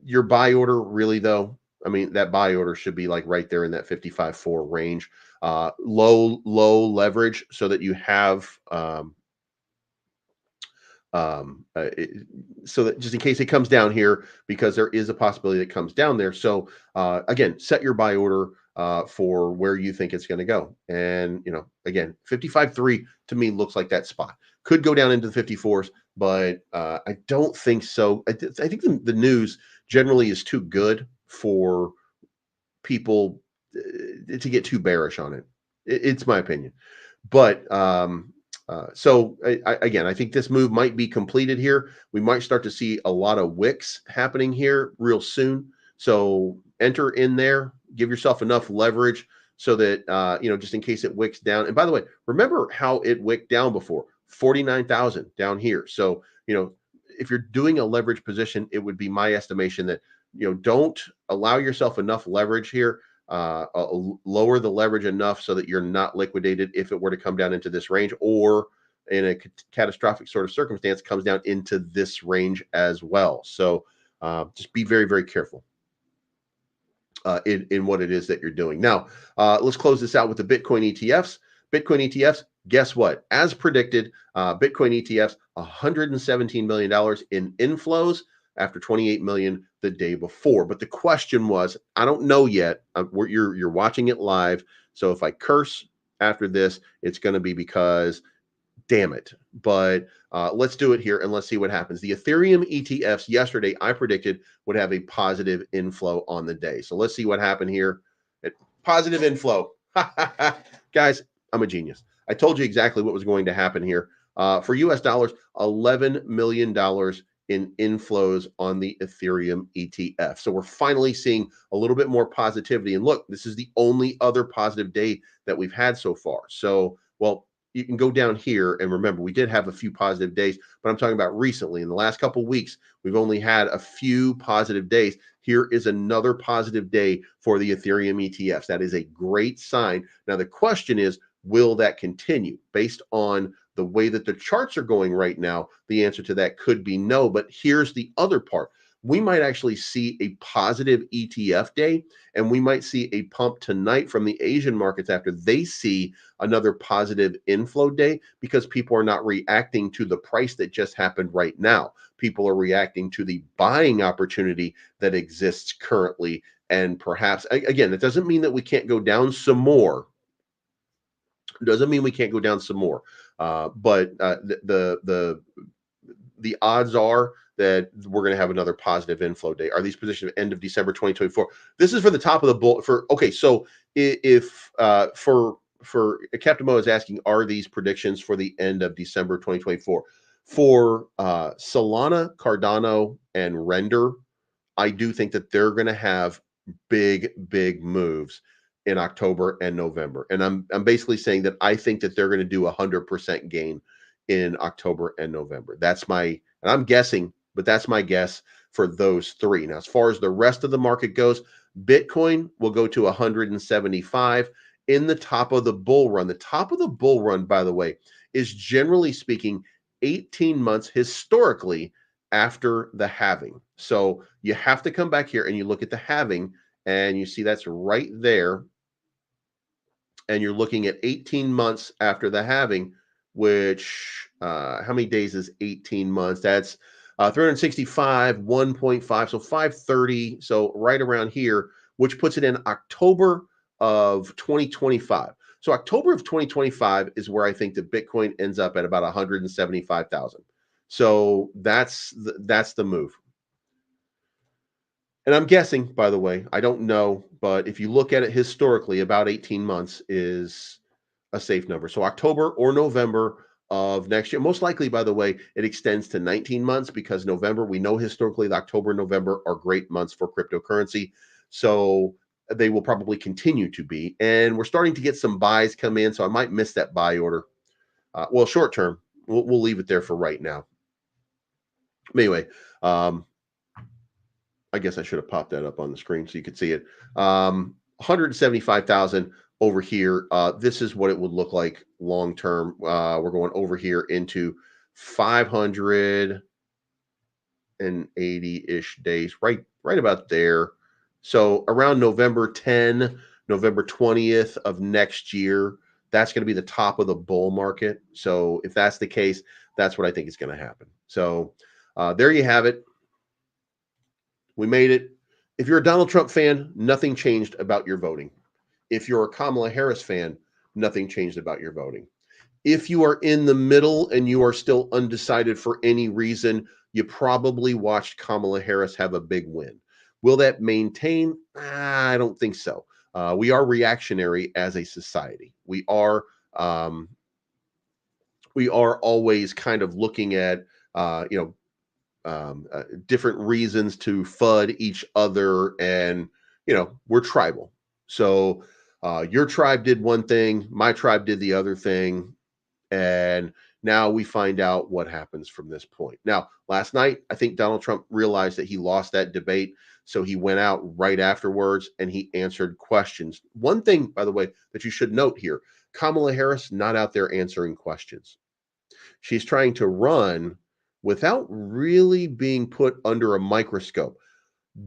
your buy order really, though, I mean, that buy order should be like right there in that 55.4 range. Low leverage so that you have so that just in case it comes down here, because there is a possibility that it comes down there. So again, set your buy order for where you think it's going to go. And, you know, again, 55.3 to me looks like that spot. Could go down into the 54s, but I don't think so. I think the news generally is too good for people to get too bearish on it. It's my opinion. But so again, I think this move might be completed here. We might start to see a lot of wicks happening here real soon. So enter in there, give yourself enough leverage so that, you know, just in case it wicks down. And by the way, remember how it wicked down before, 49,000 down here. So, you know, if you're doing a leverage position, it would be my estimation that, you know, don't allow yourself enough leverage here. Lower the leverage enough so that you're not liquidated if it were to come down into this range, or in a catastrophic sort of circumstance comes down into this range as well. So just be very, very careful in what it is that you're doing. Now, let's close this out with the Bitcoin ETFs. Bitcoin ETFs, guess what? As predicted, Bitcoin ETFs, $117 million in inflows after 28 million the day before. But the question was, I don't know yet. You're watching it live. So if I curse after this, it's going to be because, damn it. But let's do it here and let's see what happens. The Ethereum ETFs yesterday, I predicted would have a positive inflow on the day. So let's see what happened here. Positive inflow. Guys, I'm a genius. I told you exactly what was going to happen here. For US dollars, $11 million in inflows on the Ethereum ETF. So we're finally seeing a little bit more positivity. And look, this is the only other positive day that we've had so far. So, well, you can go down here, and remember, we did have a few positive days, but I'm talking about recently. In the last couple of weeks, we've only had a few positive days. Here is another positive day for the Ethereum ETFs. That is a great sign. Now, the question is, will that continue? Based on the way that the charts are going right now, the answer to that could be no. But here's the other part. We might actually see a positive ETF day, and we might see a pump tonight from the Asian markets after they see another positive inflow day, because people are not reacting to the price that just happened right now. People are reacting to the buying opportunity that exists currently. And perhaps, again, it doesn't mean that we can't go down some more. It doesn't mean we can't go down some more. But the odds are that we're going to have another positive inflow day. Are these positions end of December 2024? This is for the top of the bull. Okay, so if for Captain Mo is asking, are these predictions for the end of December 2024? For Solana, Cardano, and Render, I do think that they're going to have big moves in October and November. And I'm basically saying that I think that they're going to do 100% gain in October and November. And I'm guessing, but that's my guess for those three. Now, as far as the rest of the market goes, Bitcoin will go to 175 in the top of the bull run. The top of the bull run, by the way, is generally speaking 18 months historically after the halving. So you have to come back here and you look at the halving, and you see that's right there. And you're looking at 18 months after the halving, which how many days is 18 months? That's 365, 1.5, so 530. So right around here, which puts it in October of 2025. So October of 2025 is where I think that Bitcoin ends up at about 175,000. So that's the move. And I'm guessing, by the way, I don't know, but if you look at it historically, about 18 months is a safe number. So October or November of next year. Most likely, by the way, it extends to 19 months, because November, we know historically that October and November are great months for cryptocurrency. So they will probably continue to be. And we're starting to get some buys come in, so I might miss that buy order. Well, short term, we'll leave it there for right now. Anyway, I guess I should have popped that up on the screen so you could see it. 175,000 over here. This is what it would look like long term. We're going over here into 580-ish days, right about there. So around November 10, November 20th of next year, that's going to be the top of the bull market. So if that's the case, that's what I think is going to happen. So there you have it. We made it. If you're a Donald Trump fan, nothing changed about your voting. If you're a Kamala Harris fan, nothing changed about your voting. If you are in the middle and you are still undecided for any reason, you probably watched Kamala Harris have a big win. Will that maintain? I don't think so. We are reactionary as a society. We are always kind of looking at different reasons to FUD each other, and we're tribal. So your tribe did one thing, my tribe did the other thing, and now we find out what happens from this point. Now, last night, I think Donald Trump realized that he lost that debate, so he went out right afterwards and he answered questions. One thing, by the way, that you should note here, Kamala Harris not out there answering questions. She's trying to run without really being put under a microscope.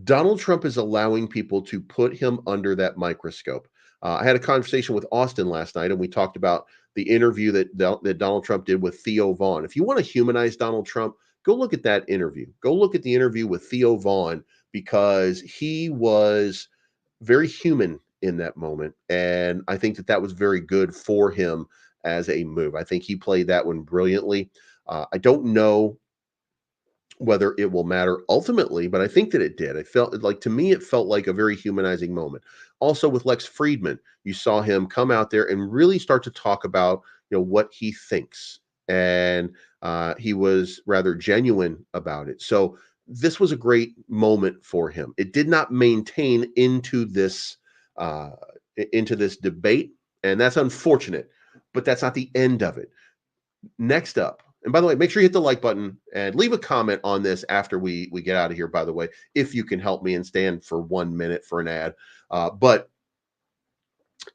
Donald Trump is allowing people to put him under that microscope. I had a conversation with Austin last night, and we talked about the interview that Donald Trump did with Theo Vaughn. If you want to humanize Donald Trump, go look at that interview. Go look at the interview with Theo Vaughn, because he was very human in that moment. And I think that was very good for him as a move. I think he played that one brilliantly. I don't know whether it will matter ultimately, but I think that it did. To me, it felt like a very humanizing moment. Also with Lex Friedman, you saw him come out there and really start to talk about, what he thinks. And he was rather genuine about it. So this was a great moment for him. It did not maintain into this debate, and that's unfortunate. but that's not the end of it. Next up, and by the way, make sure you hit the like button and leave a comment on this after we get out of here, by the way, if you can help me and stand for 1 minute for an ad. But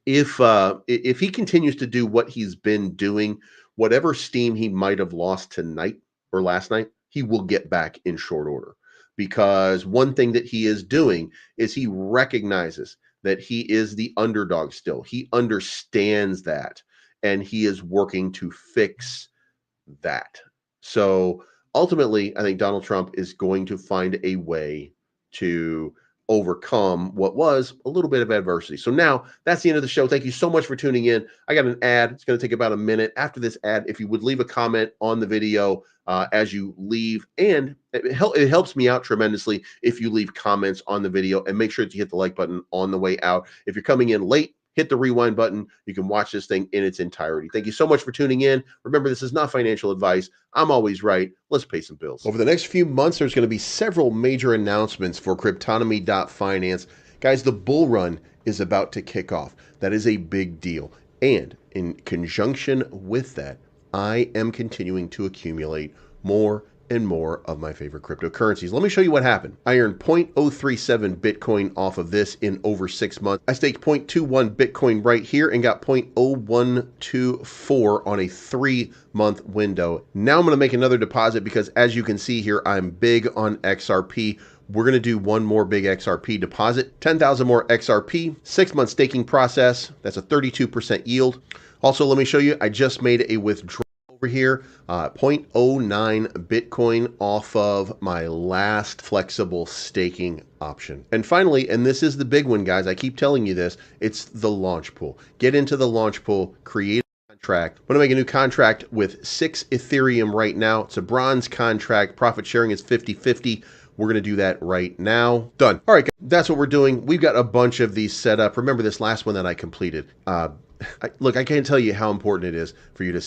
if he continues to do what he's been doing, whatever steam he might have lost tonight or last night, he will get back in short order. Because one thing that he is doing is he recognizes that he is the underdog still. He understands that, and he is working to fix that. So ultimately, I think Donald Trump is going to find a way to overcome what was a little bit of adversity. So now that's the end of the show. Thank you so much for tuning in. I got an ad. It's going to take about a minute. After this ad, if you would leave a comment on the video as you leave, and it helps me out tremendously if you leave comments on the video, and make sure that you hit the like button on the way out. If you're coming in late, hit the rewind button. You can watch this thing in its entirety. Thank you so much for tuning in. Remember, this is not financial advice. I'm always right. Let's pay some bills. Over the next few months, there's going to be several major announcements for Cryptonomy.finance. Guys, the bull run is about to kick off. That is a big deal. And in conjunction with that, I am continuing to accumulate more and more of my favorite cryptocurrencies. Let me show you what happened. I earned 0.037 Bitcoin off of this in over 6 months. I staked 0.21 Bitcoin right here and got 0.0124 on a 3-month window. Now I'm going to make another deposit because, as you can see here, I'm big on XRP. We're going to do one more big XRP deposit, 10,000 more XRP, 6-month staking process. That's a 32% yield. Also, let me show you, I just made a withdrawal over here, 0.09 Bitcoin off of my last flexible staking option. And finally, and this is the big one, guys, I keep telling you this, it's the launch pool. Get into the launch pool, create a contract. I'm going to make a new contract with 6 Ethereum right now. It's a bronze contract. Profit sharing is 50-50. We're going to do that right now. Done. All right, guys, that's what we're doing. We've got a bunch of these set up. Remember this last one that I completed. Look, I can't tell you how important it is for you to